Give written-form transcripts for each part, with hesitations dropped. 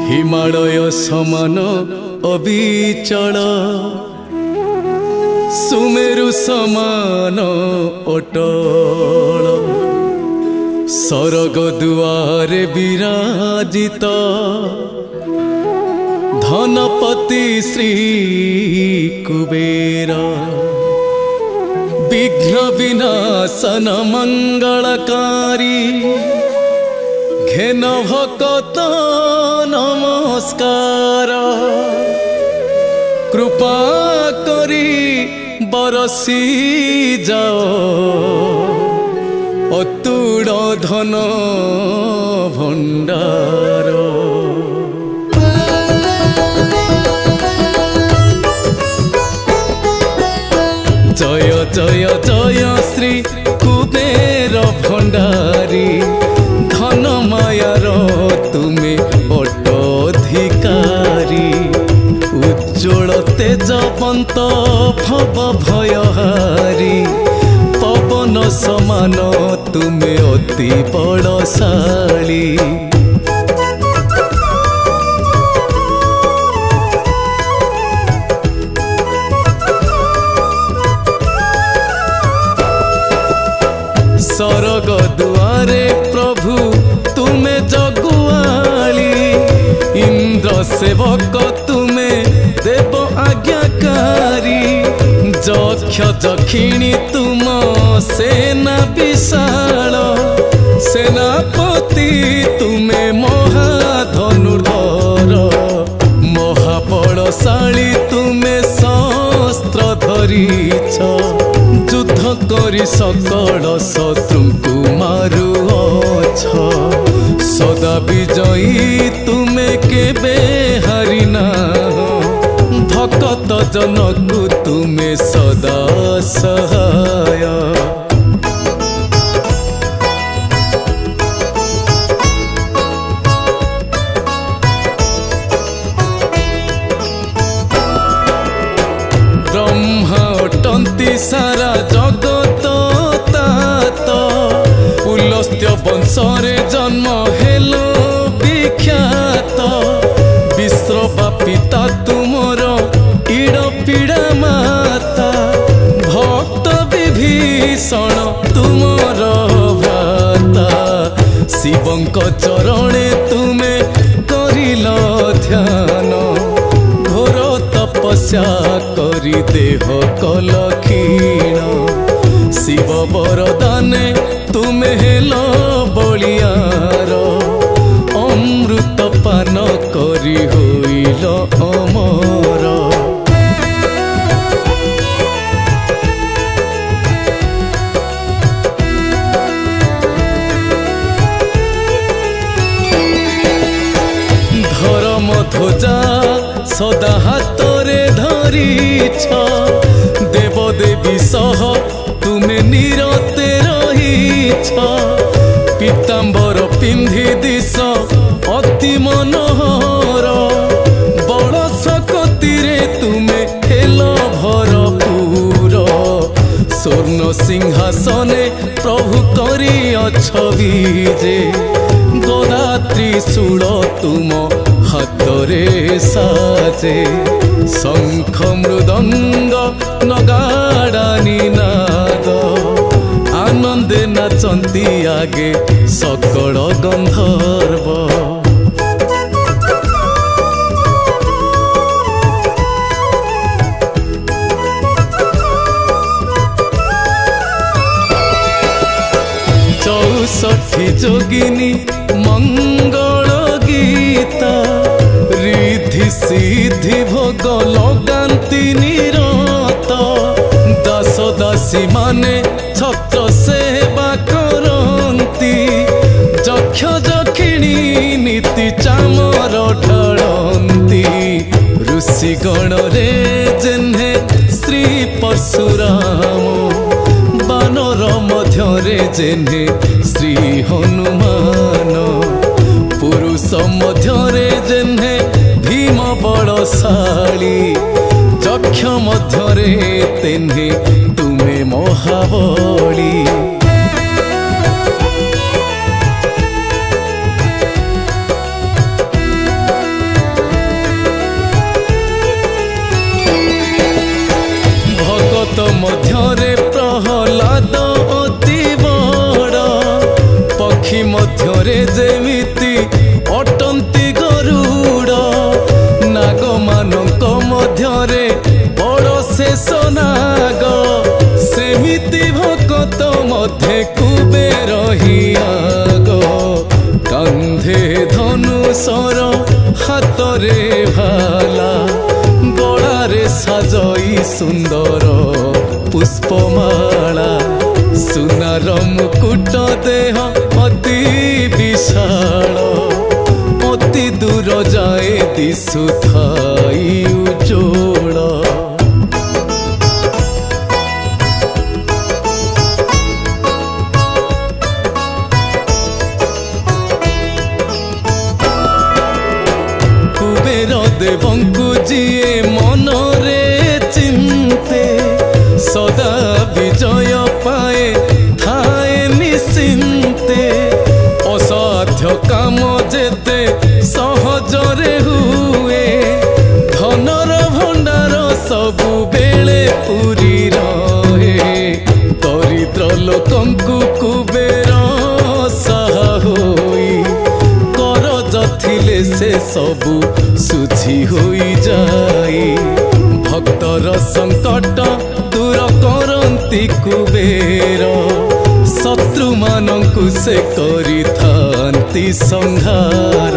हिमालय समान अविचल सुमेरु समान अटल सरग दुआरे विराजित धनपति श्री कुबेर विघ्न विनाशन मंगलकारी घेन भक्त नमस्कार कृपा करी बरसी जाओ अतुल धन भंडार। जय जय जय श्री कुबेर भंडारी धन मायार तुमे अटधिकारी उज्ज्वल तेजवंत भव भयहारी पवन समान तुमे अति बलशाली सरग दुआरे प्रभु तुमे जगुआली इंद्र सेवक तुमे देव आज्ञाकारी जक्ष जक्षिणी तुम सेना विशाल सेनापति तुमे महाधनुर्धर महाबलशाली तुमे शस्त्र धरिछ युद्ध करी सकल शत्रु को मारुअछ सदा विजयी तुमे केबे हारिना भक्त जनकु तुमे सदा सहाय। ब्रह्मा अटंती सारा जगत तात पुलस्त्य वंशरे जन्म हेलो विख्यात विश्व पिता तुमर इड़ पीड़ा माता भक्त विभीषण तुमर भ्राता शिवंक चरणे तुमे करिल ध्यान घोर तपस्या करी देह कल क्षीण शिव वरदाने तुमे हेल बलियार अमृत पान करी होइल अमर। धर्म ध्वजा सदा हातरे धरिछ देवदेवी सह तुमे निरते रहिछ पीताम्बर पिंधि दिश अति मनोहर बड़ सकतिरे तुमे हेल भरपूर स्वर्ण सिंहासने प्रभु करी अछ विजे गदा त्रिशूल तुम हातरे साजे शंख मृदंग नगाड़ा निनाद आनंदे नाचंती आगे सकल गंधर्व। चौसठी जोगिनी मंगल गीता रिद्धि सिद्धि भोग लगांती निरत दास दासी माने छत्र सेवा करंती जक्ष जक्षिणी नीति चामर ढाळंती ऋषि गण रे जेन्हे श्री परशुराम बानर मध्यरे जेन्हे श्री हनुमान पुरुष मध्यरे जेन्हे भीम बलशाली जक्ष मध्यरे तेन्हे तुमे महाबली। ମଧ୍ୟରେ ଯେମିତି ଅଟନ୍ତି ଗରୁଡ଼, ନାଗମାନଙ୍କ ମଧ୍ୟରେ ବଡ଼ ଶେଷ ନାଗ, ସେମିତି ଭକତ ମଧ୍ୟେ କୁବେର ହିଁ ଆଗ। କାନ୍ଧେ ଧନୁଶର ହାତରେ ଭାଲା, ଗଳାରେ ସାଜଇ ସୁନ୍ଦର ପୁଷ୍ପମାଳା, ସୁନାର ମୁକୁଟ ଦେହ ଅତି ବିଶାଳ, ଅତି ଦୂର ଯାଏ ଦିଶୁଥାଇ ଉଜ୍ଜ୍ୱଳ। କୁବେର ଦେବଙ୍କୁ ଯିଏ ମନରେ ଚିନ୍ତେ, ସଦା ବିଜୟ ପାଏ ଥାଏ ନିଶ୍ଚିନ୍ତେ। ଅସାଧ୍ୟ କାମ ଯେତେ ସହଜରେ ହୁଏ, ଧନର ଭଣ୍ଡାର ସବୁବେଳେ ପୁରି ରହେ। ଦରିଦ୍ର ଲୋକଙ୍କୁ କୁବେର ସାହା ହୋଇ, କରଜ ଥିଲେ ସେ ସବୁ ଶୁଝି ହୋଇଯାଏ। ଭକ୍ତର ସଙ୍କଟ ଦୂର କରନ୍ତି କୁବେର, ଶତ୍ରୁମାନଙ୍କୁ ସେ କରିଥାନ୍ତି ସଂହାର।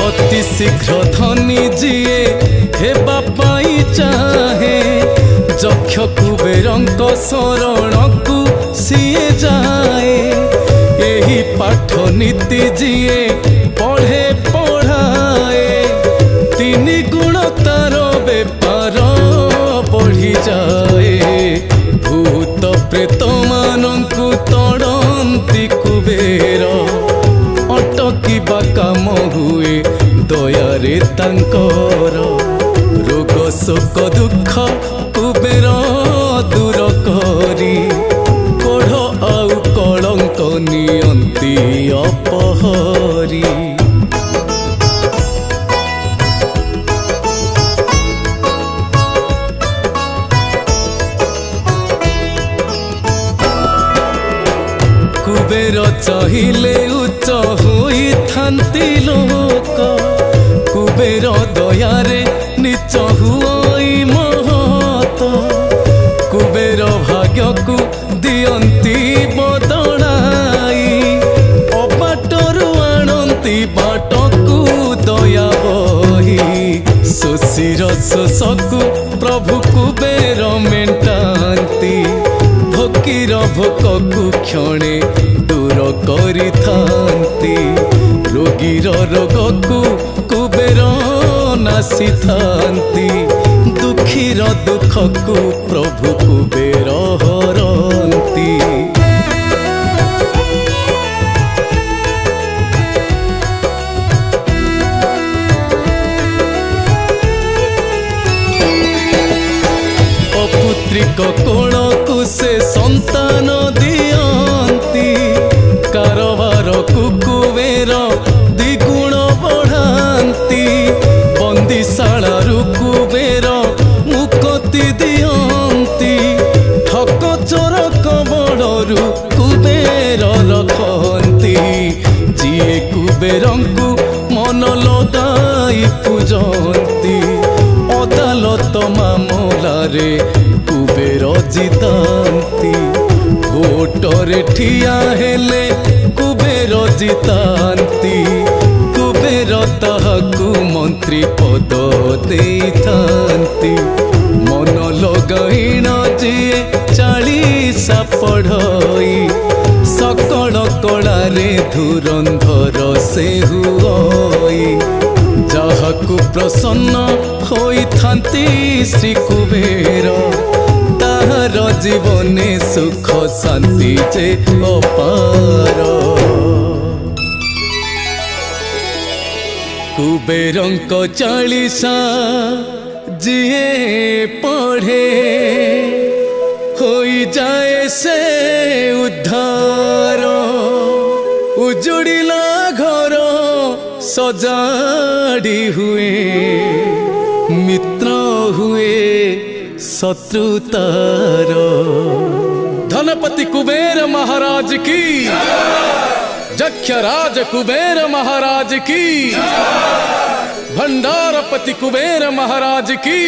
ଅତି ଶୀଘ୍ର ଧନୀ ଯିଏ ହେବା ପାଇଁ ଚାହେଁ, ଯକ୍ଷ କୁବେରଙ୍କ ଶରଣକୁ ସିଏ ଯାଏ। ଏହି ପାଠ ନୀତି ଯିଏ ପଢ଼େ ପଢ଼ାଏ, ତିନି ଗୁଣ ତାର ବେପାର ବଢ଼ିଯାଏ। ଭୂତ ପ୍ରେତମାନଙ୍କୁ ତଡ଼ନ୍ତି କୁବେର, ଅଟକିବା କାମ ହୁଏ ଦୟାରେ ତାଙ୍କର। ରୋଗ ଶୋକ ଦୁଃଖ କୁବେର ଦୂର କରି, କୋଢ଼ ଆଉ କଳଙ୍କ ନିଅନ୍ତି ଅପହରି। କୁବେର ଚାହିଁଲେ ଉଚ୍ଚ ହୋଇଥାନ୍ତି ଲୋକ, କୁବେର ଦୟାରେ ନିଚ ହୁଅଇ ମହତ। କୁବେର ଭାଗ୍ୟକୁ ଦିଅନ୍ତି ବଦଳାଇ, ଅବାଟରୁ ଆଣନ୍ତି ବାଟକୁ ଦୟା ବହି। ଶୋଷୀର ଶୋଷକୁ ପ୍ରଭୁ କୁବେର ମେଣ୍ଟାନ୍ତି, ଭୋକିର ଭୋକକୁ କ୍ଷଣେ ଦୂର କରିଥାନ୍ତି। ରୋଗୀର ରୋଗକୁ କୁବେର ନାସିଥାନ୍ତି, ଦୁଃଖୀର ଦୁଃଖକୁ ପ୍ରଭୁ କୁବେର ହରନ୍ତି। ଅପୁତ୍ରିକ କୋଳକୁ ସେ ସନ୍ତାନ ଦିଅନ୍ତି, କାରବାରକୁ କୁବେର ଦ୍ୱିଗୁଣ ବଢ଼ାନ୍ତି। ବନ୍ଦିଶାଳାରୁ କୁବେର ମୁକ୍ତି ଦିଅନ୍ତି, ଠକ ଚୋର କବଳରୁ କୁବେର ରଖନ୍ତି। ଯିଏ କୁବେରଙ୍କୁ ମନ ଲଗାଇ ପୂଜନ୍ତି, ଅଦାଲତ ମାମଲାରେ କୁବେର ଜିତାନ୍ତି। କୋର୍ଟରେ ଠିଆ ହେଲେ କୁବେର ଜିତାନ୍ତି, କୁବେର ତାହାକୁ ମନ୍ତ୍ରୀ ପଦ ଦେଇଥାନ୍ତି। ମନ ଲଗାଇଣ ଯିଏ 40 ପଢ଼ଇ, ସକଳ କଳାରେ ଧୁରନ୍ଧର ସେ ହୁଅଇ। ଯାହାକୁ ପ୍ରସନ୍ନ ହୋଇଥାନ୍ତି ଶ୍ରୀ କୁବେର, ତାହାର ଜୀବନେ ସୁଖ ଶାନ୍ତି ଯେ ଅପାର। କୁବେରଙ୍କ 40 ଯିଏ ପଢ଼େ, ହୋଇଯାଏ ସେ ଉଦ୍ଧାର। ଉଜୁଡ଼ିଲା ଘର सजाड़ी हुए मित्र हुए शत्रुतार। धनपति कुबेर महाराज की, जक्षराज कुबेर महाराज की, भंडारपति कुबेर महाराज की।